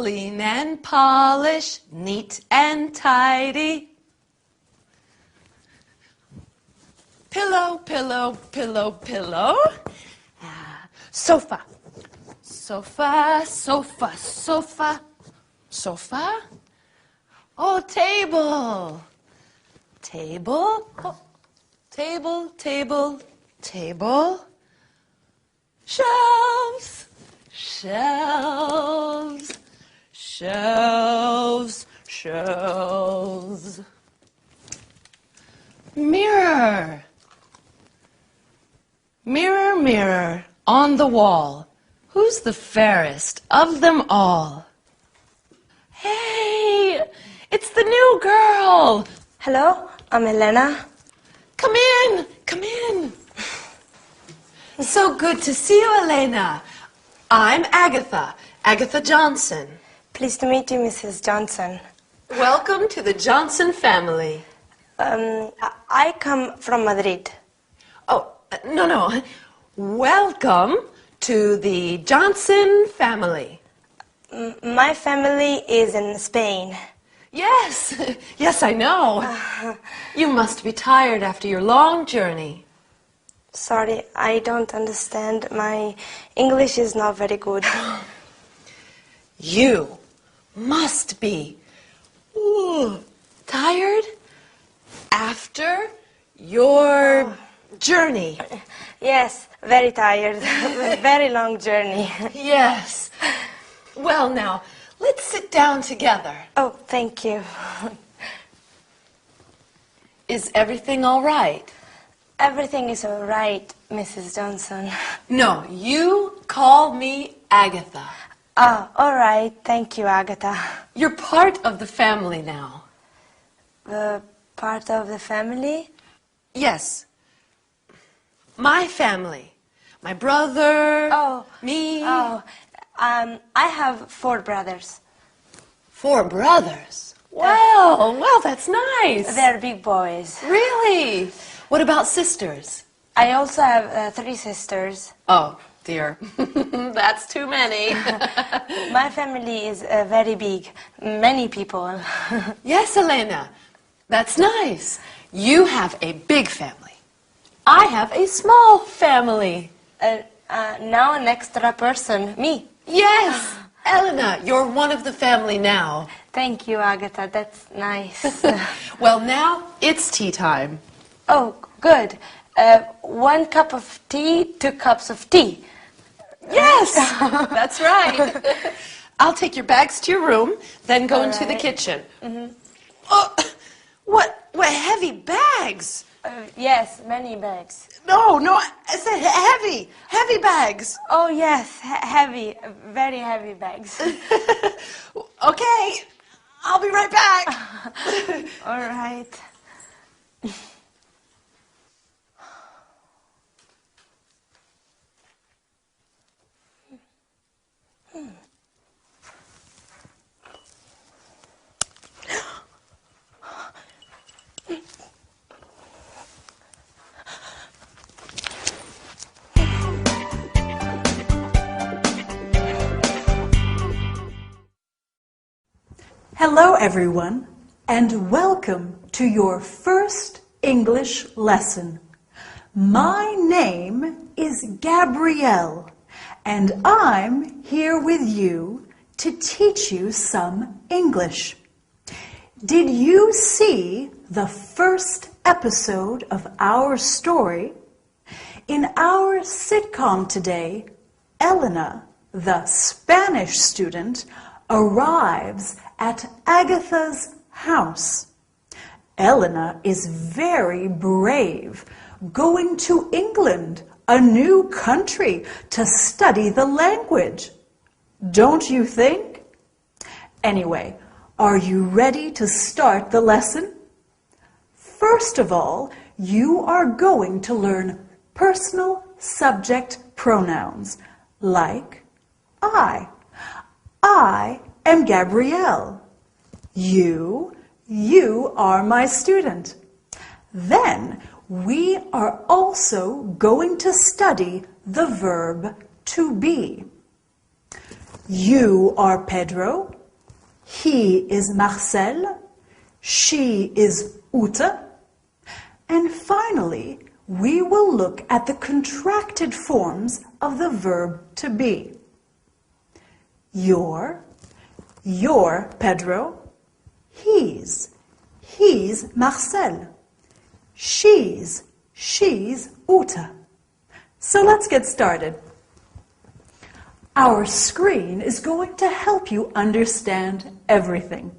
clean and polish, neat and tidy. Pillow, pillow, pillow, pillow. Sofa. Sofa, sofa, sofa, sofa. Oh, table. Table. Oh, table, table, table. Shelves. Shelves. Shelves. Shelves. Mirror. Mirror, mirror on the wall, who's the fairest of them all? Hey, it's the new girl. Hello, I'm Elena. Come in, come in. So good to see you, Elena. I'm Agatha, Agatha Johnson. Pleased to meet you, Mrs. Johnson. Welcome to the Johnson family. I come from Madrid. Oh, no. Welcome to the Johnson family. My family is in Spain. Yes, yes, I know. You must be tired after your long journey. Sorry, I don't understand. My English is not very good. You must be tired after your journey. Yes, very tired. Very long journey. Yes. Well, now, let's sit down together. Oh, thank you. Is everything all right? Everything is all right, Mrs. Johnson. No, you call me Agatha. Ah, all right. Thank you, Agatha. You're part of the family now. Part of the family? Yes. My family. My brother. Me. I have 4 brothers. 4 brothers? Well, that's nice. They're big boys. Really? What about sisters? I also have 3 sisters. Oh, dear. That's too many. My family is very big. Many people. Yes, Elena. That's nice. You have a big family. I have a small family. Now an extra person, me. Yes. Elena, you're one of the family now. Thank you, Agatha. That's nice. Well, now it's tea time. Oh, good. 1 cup of tea, 2 cups of tea. Yes, that's right. I'll take your bags to your room, then go into the kitchen. Mm-hmm. Oh, what heavy bags? Yes, many bags. No, I said heavy bags. Oh, yes, heavy, very heavy bags. Okay, I'll be right back. All right. Hello everyone, and welcome to your first English lesson. My name is Gabrielle, and I'm here with you to teach you some English. Did you see the first episode of our story? In our sitcom today, Elena, the Spanish student, arrives at Agatha's house. Elena is very brave, going to England, a new country, to study the language. Don't you think? Anyway, are you ready to start the lesson? First of all, you are going to learn personal subject pronouns like I. I am Gabrielle. You are my student. Then we are also going to study the verb to be. You are Pedro. He is Marcel. She is Ute. And finally, we will look at the contracted forms of the verb to be. Your Pedro. He's Marcel. She's Ute. So let's get started. Our screen is going to help you understand everything.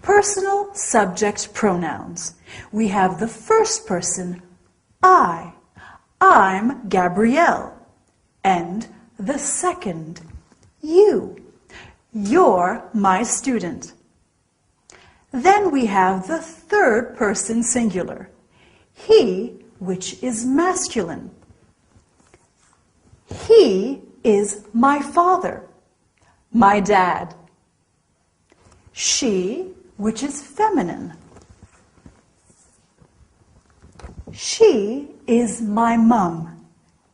Personal subject pronouns. We have the first person, I. I'm Gabrielle. And the second, you. You're my student. Then we have the third person singular, he, which is masculine. He is my father, my dad. She, which is feminine. She is my mum.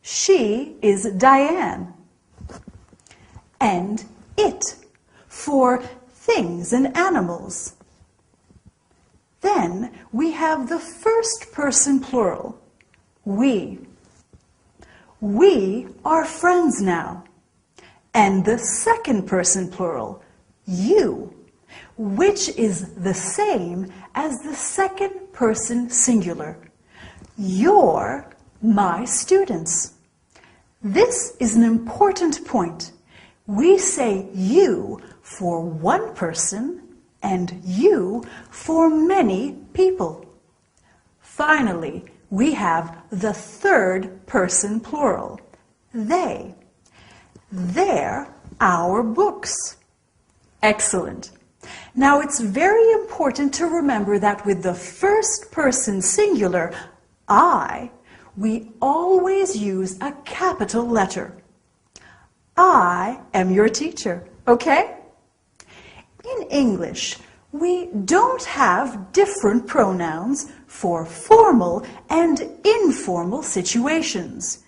She is Diane. And it, for things and animals. Then we have the first person plural, we. We are friends now. And the second person plural, you, which is the same as the second person singular. You're my students. This is an important point. We say you for one person and you for many people. Finally, we have the third person plural, they. They're our books. Excellent. Now it's very important to remember that with the first person singular, I, we always use a capital letter. I am your teacher, okay? In English, we don't have different pronouns for formal and informal situations.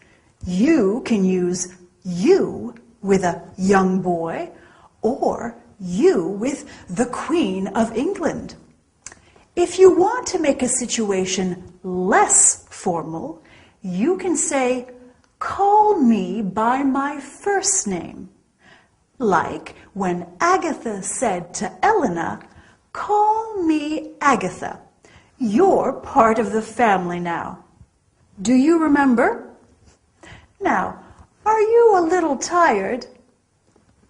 You can use you with a young boy or you with the Queen of England. If you want to make a situation less formal, you can say, call me by my first name. Like when Agatha said to Elena, call me Agatha. You're part of the family now. Do you remember? Now, are you a little tired?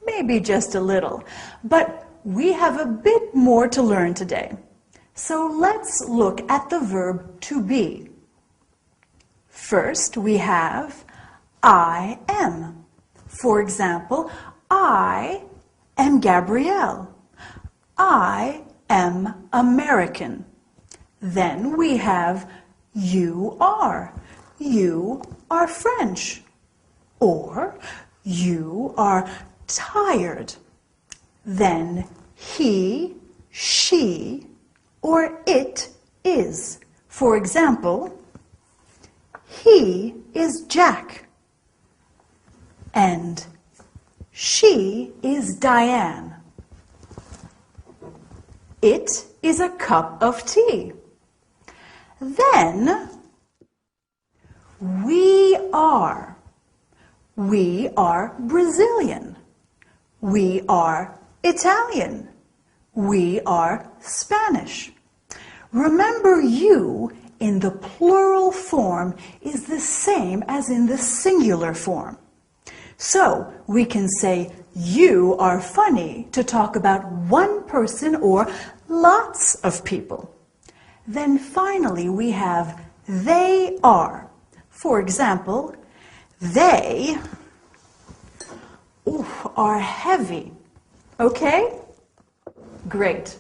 Maybe just a little, but we have a bit more to learn today. So let's look at the verb to be. First, we have I am. For example, I am Gabrielle. I am American. Then we have you are. You are French. Or you are tired. Then he, she, or it is. For example, he is Jack. And she is Diane. It is a cup of tea. Then we are. We are Brazilian. We are Italian. We are Spanish. Remember, you in the plural form is the same as in the singular form. So we can say you are funny to talk about one person or lots of people. Then finally we have they are. For example, they are heavy. Okay? Great.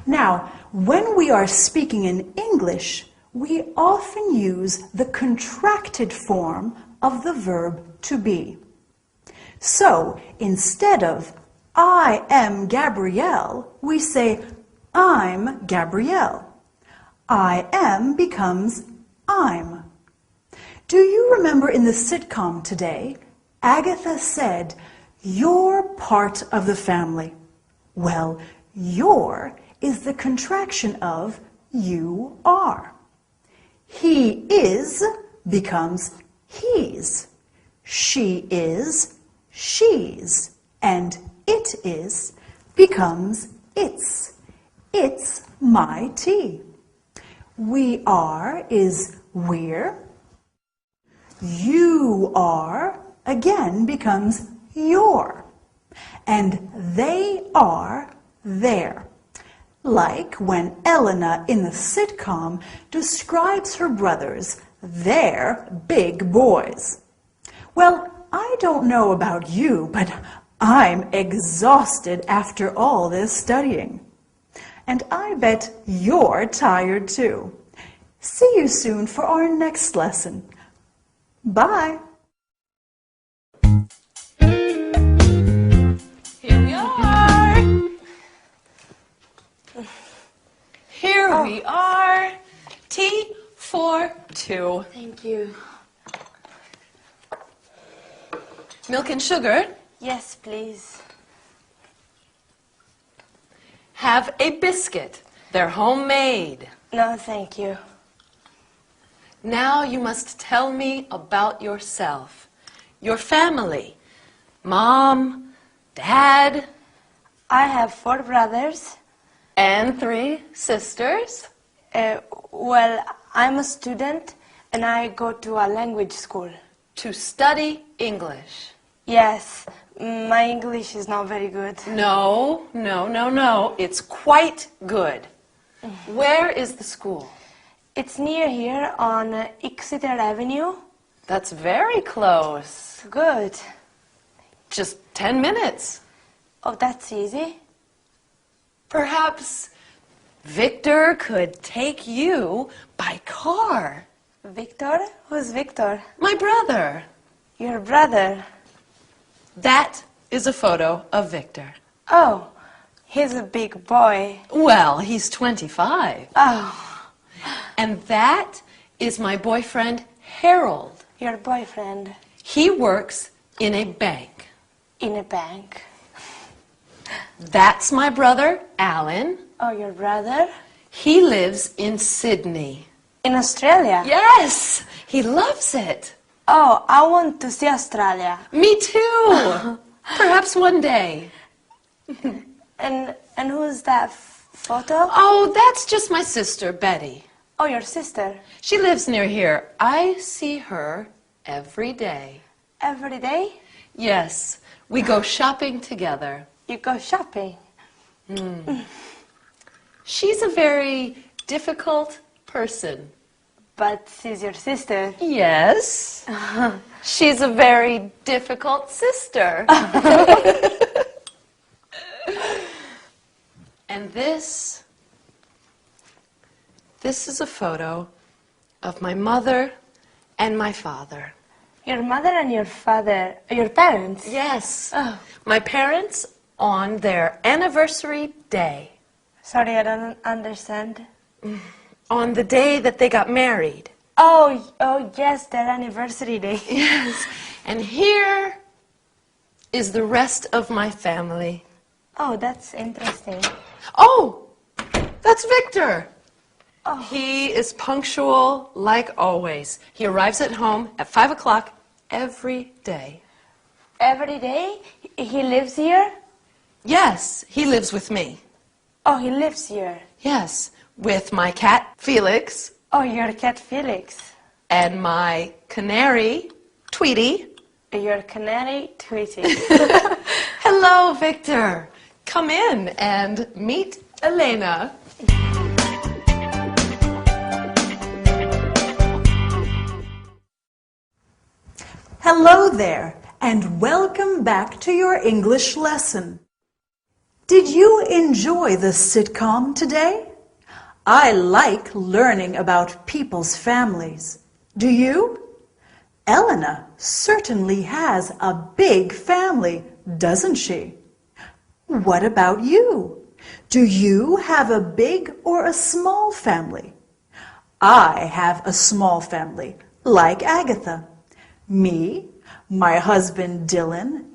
Now, when we are speaking in English, we often use the contracted form of the verb to be. So, instead of I am Gabrielle, we say I'm Gabrielle. I am becomes I'm. Do you remember in the sitcom today, Agatha said, You're part of the family. Well, your is the contraction of you are. He is becomes he's. She is she's. And it is becomes its. It's my tea. We are is we're. You are again becomes your. And they are their. Like when Elena in the sitcom describes her brothers, they're big boys. Well, I don't know about you, but I'm exhausted after all this studying. And I bet you're tired too. See you soon for our next lesson. Bye. Here we are. Here we are. Tea for two. Thank you. Milk and sugar. Yes, please. Have a biscuit. They're homemade. No, thank you. Now you must tell me about yourself. Your family. Mom, Dad, I have 4 brothers. and 3 sisters. Well, I'm a student and I go to a language school. To study English. Yes, my English is not very good. No. It's quite good. Where is the school? It's near here on Exeter Avenue. That's very close. Good. Just 10 minutes. Oh, that's easy. Perhaps Victor could take you by car. Victor? Who's Victor? My brother. Your brother. That is a photo of Victor. Oh, he's a big boy. Well, he's 25. Oh, And that is my boyfriend, Harold. your boyfriend He works in a bank. in a bank. That's my brother, Alan. Oh, your brother? He lives in Sydney. In Australia? Yes, he loves it. Oh, I want to see Australia. Me too. Perhaps one day. And who's that photo? Oh, that's just my sister, Betty. Oh, your sister. She lives near here. I see her every day. Every day? Yes, we go shopping together. You go shopping. She's a very difficult person. But she's your sister. Yes. She's a very difficult sister. And this is a photo of my mother and my father. Your mother and your father, your parents? Yes. Oh. My parents on their anniversary day. Sorry, I don't understand. On the day that they got married. Oh, yes, their anniversary day. Yes. And here is the rest of my family. Oh, that's interesting. Oh, that's Victor. Oh. He is punctual like always. He arrives at home at 5 o'clock every day. Every day? He lives here? Yes, he lives with me. Oh, he lives here. Yes, with my cat, Felix, Oh, your cat Felix. and my canary, Tweety. Your canary Tweety. Hello, Victor. Come in and meet Elena. Hello there, and welcome back to your English lesson. Did you enjoy the sitcom today? I like learning about people's families. Do you? Elena certainly has a big family, doesn't she? What about you? Do you have a big or a small family? I have a small family, like Agatha. Me, my husband Dylan,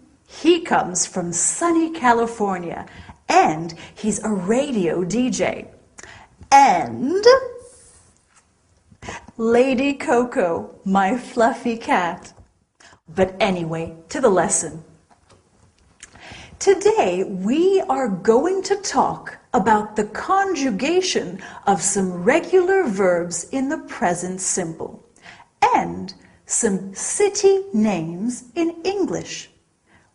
He comes from sunny California, and he's a radio DJ. And Lady Coco, my fluffy cat. But anyway, to the lesson. Today, we are going to talk about the conjugation of some regular verbs in the present simple and some city names in English.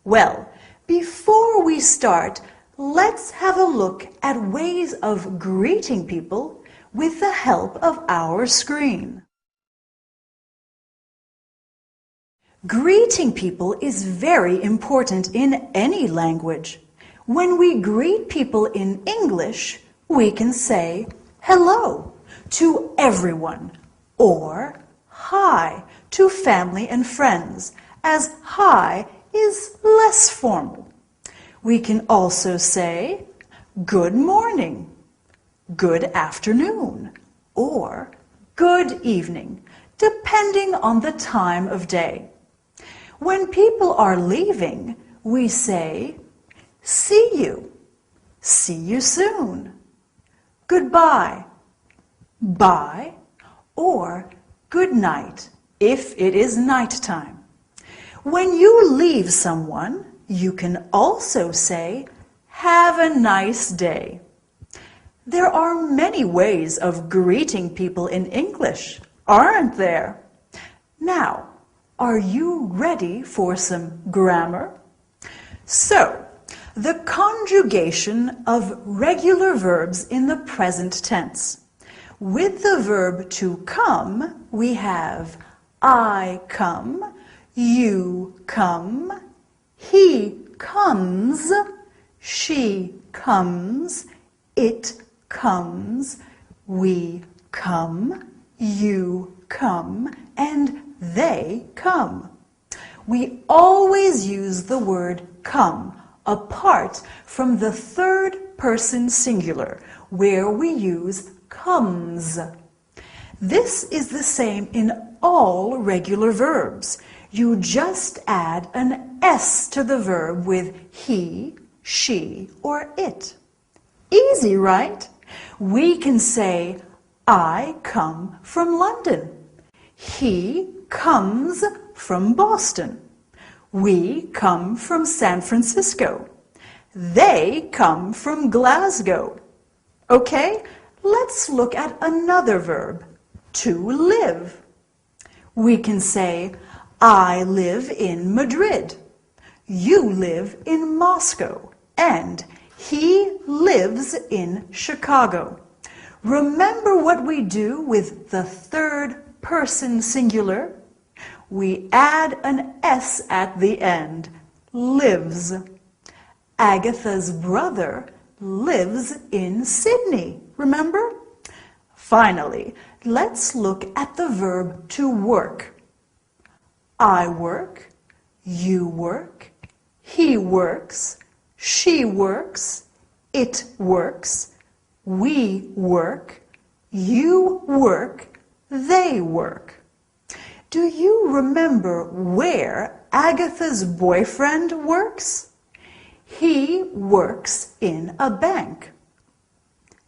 Well, before we start, let's have a look at ways of greeting people with the help of our screen. Greeting people is very important in any language. When we greet people in English, we can say hello to everyone or hi to family and friends, as hi is less formal. We can also say good morning, good afternoon, or good evening, depending on the time of day. When people are leaving, we say, see you soon, goodbye, bye, or good night if it is nighttime. When you leave someone, you can also say, have a nice day. There are many ways of greeting people in English, aren't there? Now, are you ready for some grammar? So, the conjugation of regular verbs in the present tense. With the verb to come, we have I come, you come, he comes, she comes, it comes, we come, you come, and they come. We always use the word come apart from the third person singular, where we use comes. This is the same in all regular verbs. You just add an S to the verb with he, she, or it. Easy, right? We can say, I come from London. He comes from Boston. We come from San Francisco. They come from Glasgow. Okay, let's look at another verb, to live. We can say, I live in Madrid. You live in Moscow. And he lives in Chicago. Remember what we do with the third person singular? We add an S at the end, lives. Agatha's brother lives in Sydney, remember? Finally, let's look at the verb to work. I work, you work, he works, she works, it works, we work, you work, they work. Do you remember where Agatha's boyfriend works? He works in a bank.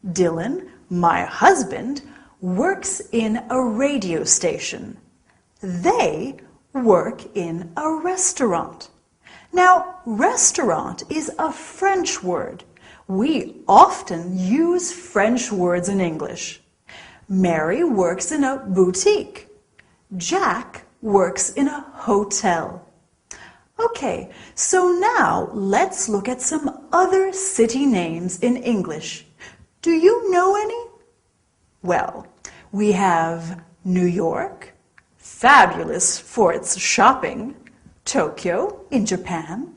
Dylan, my husband, works in a radio station. They work in a restaurant. Now, restaurant is a French word. We often use French words in English. Mary works in a boutique. Jack works in a hotel. Okay, so now let's look at some other city names in English. Do you know any? Well, we have New York, fabulous for its shopping, Tokyo in Japan,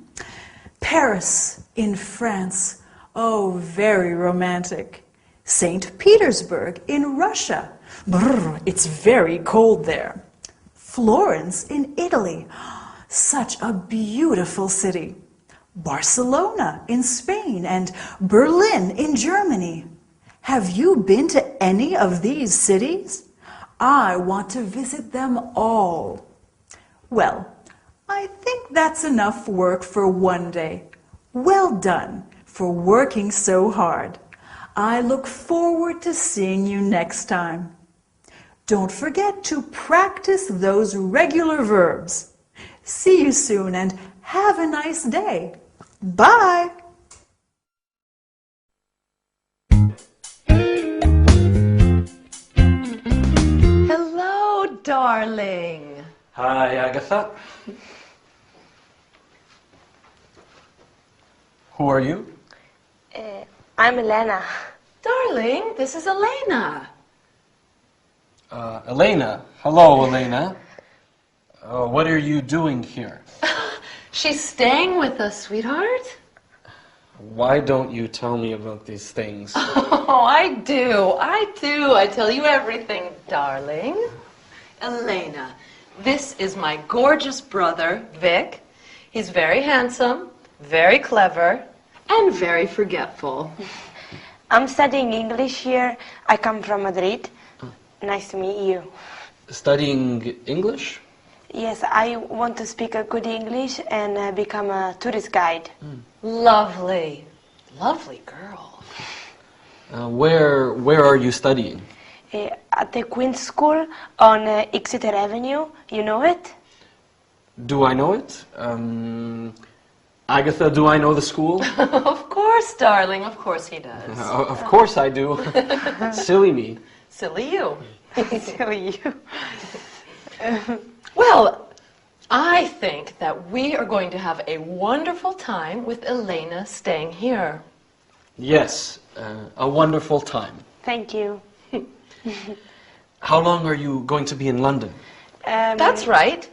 Paris in France, oh, very romantic, St. Petersburg in Russia, brr, it's very cold there, Florence in Italy, such a beautiful city, Barcelona in Spain, and Berlin in Germany. Have you been to any of these cities? I want to visit them all. Well, I think that's enough work for one day. Well done for working so hard. I look forward to seeing you next time. Don't forget to practice those regular verbs. See you soon and have a nice day. Bye! Hello, darling. Hi, Agatha. Who are you? I'm Elena. Darling, this is Elena. Elena. Hello, Elena. What are you doing here? She's staying with us, sweetheart. Why don't you tell me about these things? Oh, I do. I tell you everything, darling. Elena, this is my gorgeous brother, Vic. He's very handsome, very clever, and very forgetful. I'm studying English here. I come from Madrid. Nice to meet you. Studying English? Yes, I want to speak a good English and become a tourist guide. Lovely. Lovely girl. Where are you studying? At the Queen's School on Exeter Avenue. You know it? Do I know it? Agatha, do I know the school? Of course, darling. Of course he does. Of course I do. Silly me. Silly you. So you. Well, I think that we are going to have a wonderful time with Elena staying here. Yes, a wonderful time. Thank you. How long are you going to be in London? That's right.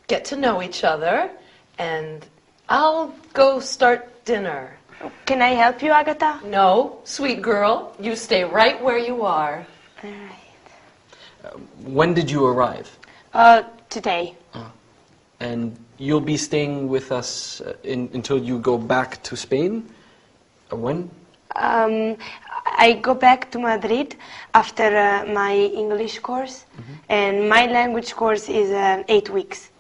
Get to know each other, and I'll go start dinner. Can I help you, Agatha? No, sweet girl, you stay right where you are. All right. When did you arrive? Today. And you'll be staying with us until you go back to Spain? When? I go back to Madrid after my English course, and my language course is 8 weeks.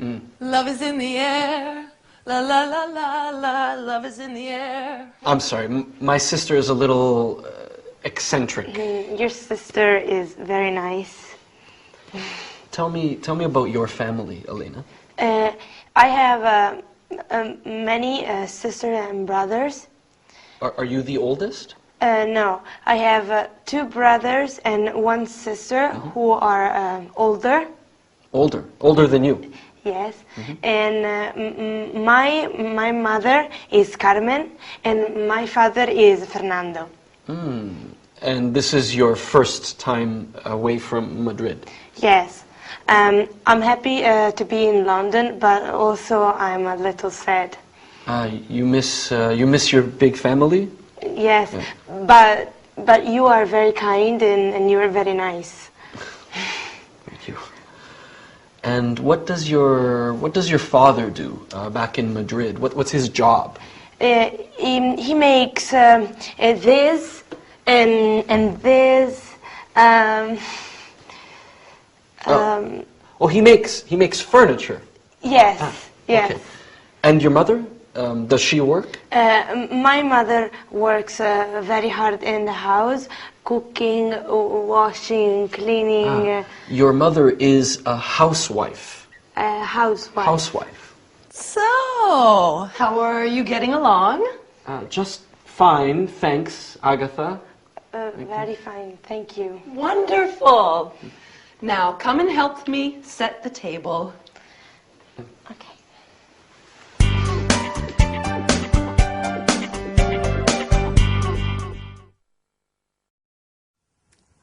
Love is in the air. La la la la la. Love is in the air. I'm sorry, my sister is a little eccentric. Your sister is very nice. Tell me about your family, Elena. I have many sisters and brothers. Are you the oldest? No, I have 2 brothers and 1 sister who are older. Older than you? Yes, and my mother is Carmen and my father is Fernando. And this is your first time away from Madrid? Yes, I'm happy to be in London, but also I'm a little sad. You miss your big family? Yes, but you are very kind and you are very nice. Thank you. And what does your father do back in Madrid? What's his job? He makes this and this. He makes furniture. Yes, yes. Okay. And your mother? Does she work? My mother works very hard in the house, cooking, washing, cleaning. Your mother is a housewife. Housewife. Housewife. So, how are you getting along? Just fine, thanks, Agatha. Very fine, thank you. Wonderful. Now, come and help me set the table. Okay.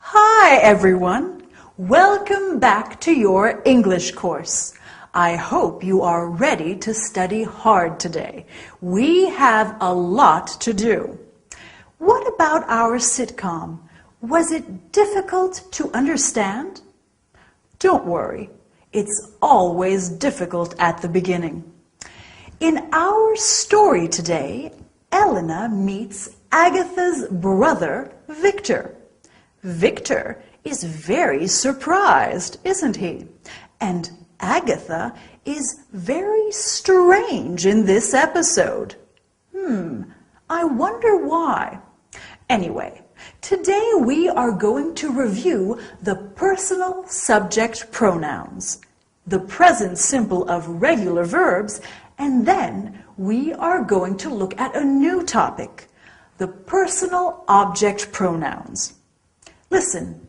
Hi everyone! Welcome back to your English course. I hope you are ready to study hard today. We have a lot to do. What about our sitcom? Was it difficult to understand? Don't worry, it's always difficult at the beginning. In our story today, Elena meets Agatha's brother, Victor. Victor is very surprised, isn't he? And Agatha is very strange in this episode. I wonder why. Anyway, today we are going to review the personal subject pronouns, the present simple of regular verbs, and then we are going to look at a new topic, the personal object pronouns. Listen,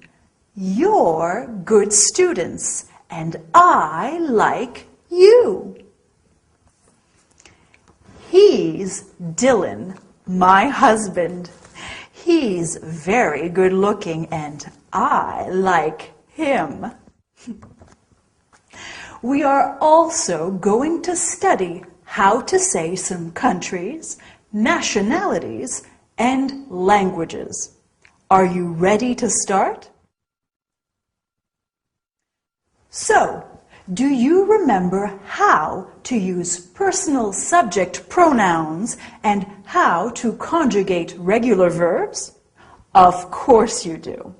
you're good students, and I like you. He's Dylan, my husband. He's very good looking, and I like him. We are also going to study how to say some countries, nationalities, and languages. Are you ready to start? So, do you remember how to use personal subject pronouns and how to conjugate regular verbs? Of course you do.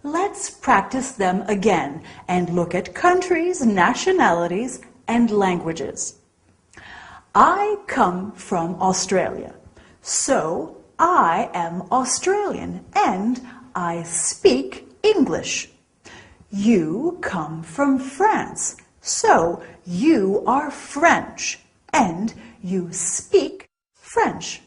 Let's practice them again and look at countries, nationalities, and languages. I come from Australia, so I am Australian and I speak English. You come from France, so you are French and you speak French.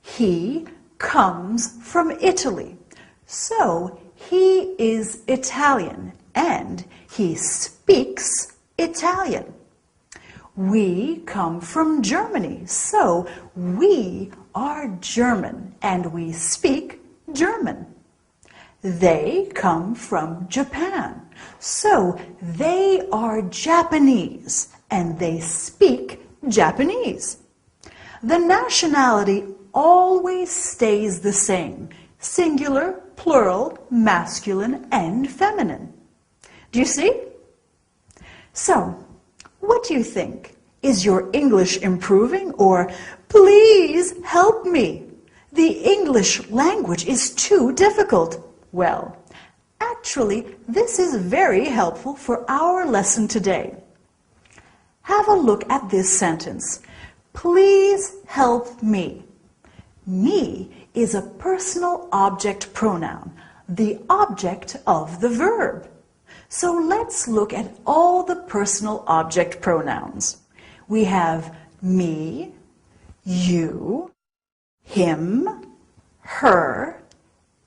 He comes from Italy, so he is Italian and he speaks Italian. We come from Germany, so we are German and we speak German. They come from Japan, so they are Japanese and they speak Japanese. The nationality always stays the same, singular, plural, masculine, and feminine. Do you see? So, what do you think? Is your English improving, or please help me? The English language is too difficult. Well, actually, this is very helpful for our lesson today. Have a look at this sentence. Please help me. Me is a personal object pronoun, the object of the verb. So let's look at all the personal object pronouns. We have me, you, him, her,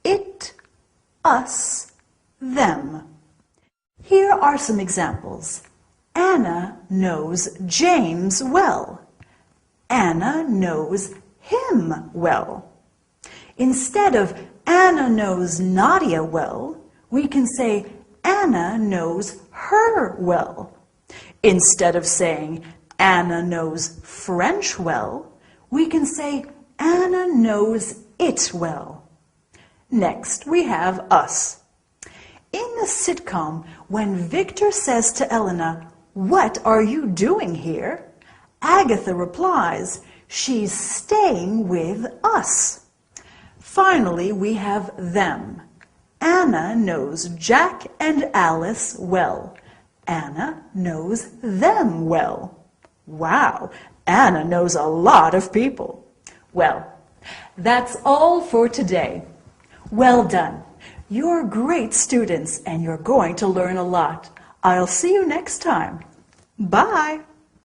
it, us, them. Here are some examples. Anna knows James well. Anna knows him well. Instead of Anna knows Nadia well, we can say Anna knows her well. Instead of saying Anna knows French well, we can say Anna knows it well. Next, we have us. In the sitcom, when Victor says to Elena, "What are you doing here?" Agatha replies, "She's staying with us." Finally, we have them. Anna knows Jack and Alice well. Anna knows them well. Wow, Anna knows a lot of people. Well, that's all for today. Well done. You're great students and you're going to learn a lot. I'll see you next time. Bye.